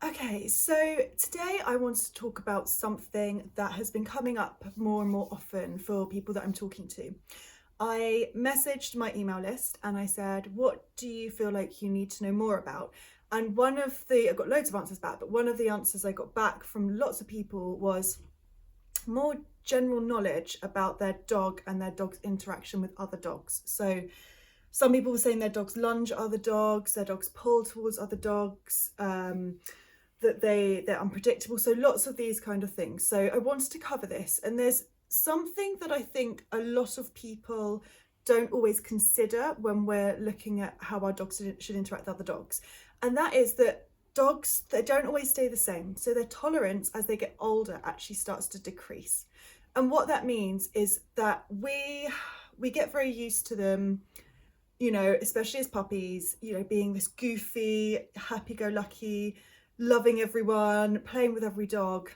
Okay, so today I want to talk about something that has been coming up more and more often for people that I'm talking to. I messaged my email list and I said, what do you feel like you need to know more about? And I got loads of answers back, but one of the answers I got back from lots of people was more general knowledge about their dog and their dog's interaction with other dogs. So some people were saying their dogs lunge at other dogs, their dogs pull towards other dogs, that they're unpredictable. So lots of these kind of things. So I wanted to cover this, and there's something that I think a lot of people don't always consider when we're looking at how our dogs should interact with other dogs, and that is that dogs, they don't always stay the same. So their tolerance as they get older actually starts to decrease. And what that means is that we get very used to them, especially as puppies, being this goofy, happy-go-lucky, loving everyone, playing with every dog.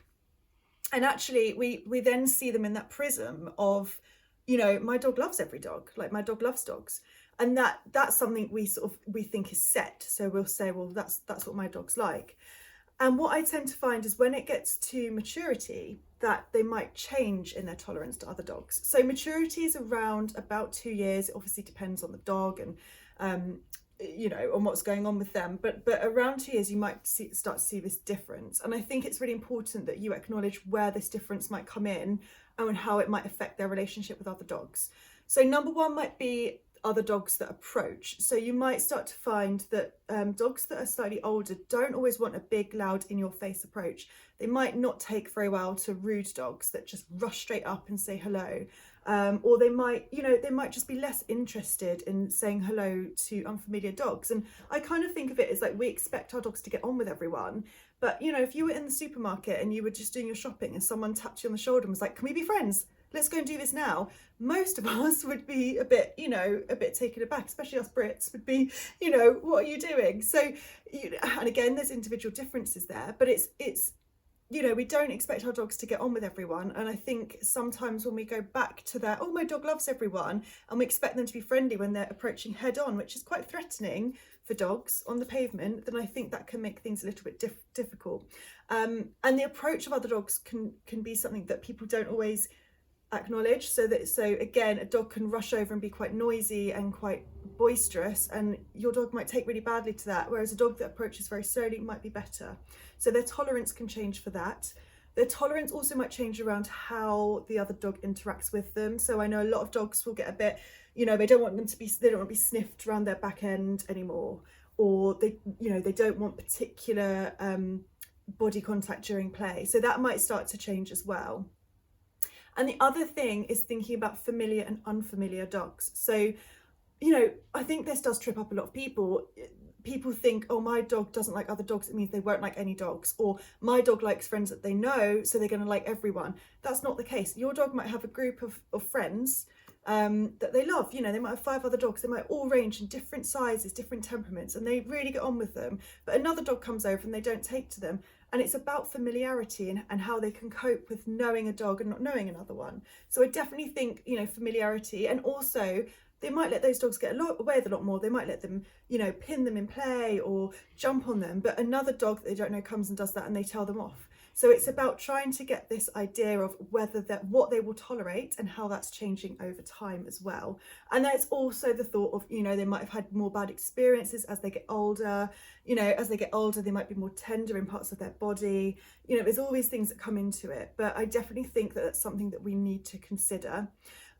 And actually we then see them in that prism of, my dog loves every dog, like my dog loves dogs. And that's something we think is set. So we'll say, well, that's what my dog's like. And what I tend to find is when it gets to maturity, that they might change in their tolerance to other dogs. So maturity is around about 2 years. It obviously depends on the dog and on what's going on with them, but around 2 years you might start to see this difference. And I think it's really important that you acknowledge where this difference might come in and how it might affect their relationship with other dogs. So number one might be other dogs that approach. So you might start to find that dogs that are slightly older don't always want a big, loud, in-your-face approach. They might not take very well to rude dogs that just rush straight up and say hello. Or they might just be less interested in saying hello to unfamiliar dogs. And I kind of think of it as like we expect our dogs to get on with everyone. But, if you were in the supermarket and you were just doing your shopping and someone tapped you on the shoulder and was like, can we be friends? Let's go and do this now. Most of us would be a bit taken aback, especially us Brits would be, what are you doing? So, and again, there's individual differences there, but it's we don't expect our dogs to get on with everyone. And I think sometimes when we go back to that, oh, my dog loves everyone, and we expect them to be friendly when they're approaching head on, which is quite threatening for dogs on the pavement, then I think that can make things a little bit difficult. And the approach of other dogs can be something that people don't always acknowledge. So again, a dog can rush over and be quite noisy and quite boisterous, and your dog might take really badly to that, whereas a dog that approaches very slowly might be better. So their tolerance can change for that. Their tolerance also might change around how the other dog interacts with them. So I know a lot of dogs will get a bit, they don't want to be sniffed around their back end anymore, or they don't want particular body contact during play. So that might start to change as well. And the other thing is thinking about familiar and unfamiliar dogs. So, I think this does trip up a lot of people. People think, oh, my dog doesn't like other dogs, it means they won't like any dogs. Or my dog likes friends that they know, so they're going to like everyone. That's not the case. Your dog might have a group of friends that they love. They might have 5 other dogs. They might all range in different sizes, different temperaments, and they really get on with them. But another dog comes over and they don't take to them. And it's about familiarity and how they can cope with knowing a dog and not knowing another one. So I definitely think, familiarity, and also they might let those dogs get away with a lot more. They might let them, pin them in play or jump on them. But another dog that they don't know comes and does that and they tell them off. So it's about trying to get this idea of what they will tolerate and how that's changing over time as well. And there's also the thought of, they might have had more bad experiences as they get older. As they get older, they might be more tender in parts of their body. There's all these things that come into it. But I definitely think that that's something that we need to consider.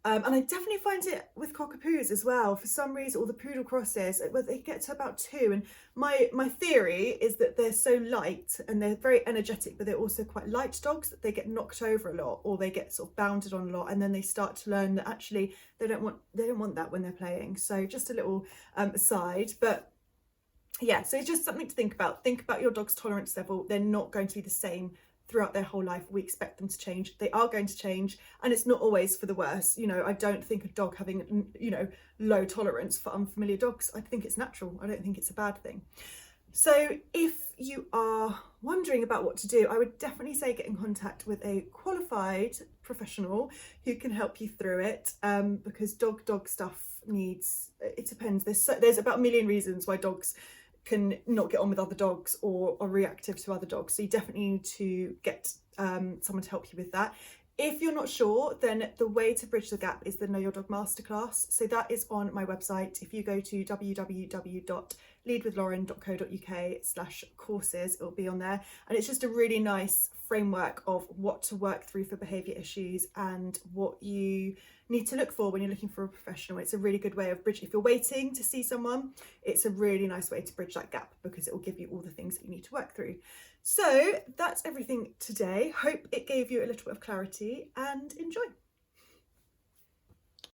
And I definitely find it with cockapoos as well. For some reason, or the poodle crosses, where they get to about 2. And my theory is that they're so light and they're very energetic, but they're also quite light dogs, that they get knocked over a lot, or they get sort of bounded on a lot, and then they start to learn that actually they don't want that when they're playing. So just a little aside, but yeah, so it's just something to think about. Think about your dog's tolerance level. They're not going to be the same throughout their whole life. We expect them to change. They are going to change, and it's not always for the worse. I don't think a dog having, low tolerance for unfamiliar dogs, I think it's natural. I don't think it's a bad thing. So if you are wondering about what to do, I would definitely say get in contact with a qualified professional who can help you through it, because dog stuff needs, it depends. There's about a million reasons why dogs can not get on with other dogs or are reactive to other dogs. So you definitely need to get someone to help you with that. If you're not sure, then the way to bridge the gap is the Know Your Dog Masterclass. So that is on my website. If you go to www.leadwithlauren.co.uk/courses, it'll be on there. And it's just a really nice framework of what to work through for behaviour issues and what you need to look for when you're looking for a professional. It's a really good way of bridging. If you're waiting to see someone, it's a really nice way to bridge that gap because it will give you all the things that you need to work through. So that's everything today. Hope it gave you a little bit of clarity and enjoy.